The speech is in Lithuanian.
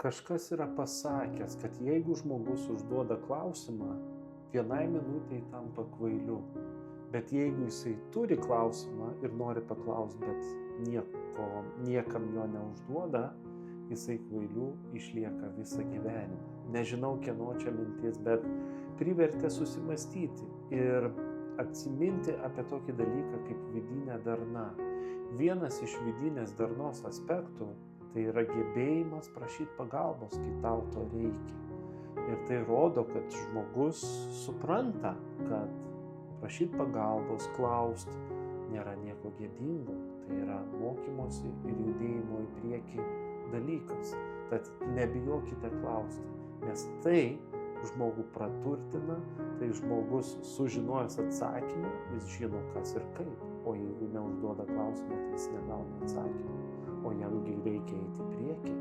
Kažkas yra pasakęs, kad jeigu žmogus užduoda klausimą, vienai minutei tampa kvailiu. Bet jeigu jisai turi klausimą ir nori paklausti, bet niekam jo neužduoda, jisai kvailiu išlieka visą gyvenimą. Nežinau, kieno čia mintis, bet privertė susimastyti ir atsiminti apie tokį dalyką kaip vidinė darna. Vienas iš vidinės darnos aspektų tai yra gebėjimas prašyti pagalbos, kai tau to reikia. Ir tai rodo, kad žmogus supranta, kad prašyti pagalbos, klausti nėra nieko gėdingo. Tai yra mokymosi ir judėjimo į priekį dalykas. Tad nebijokite klausti, nes tai žmogų praturtina, tai žmogus sužinojęs atsakymą, jis žino kas ir kaip. O jeigu neužduoda klausimą, tai jis negauna atsakymą. O jam reikia eiti į priekį,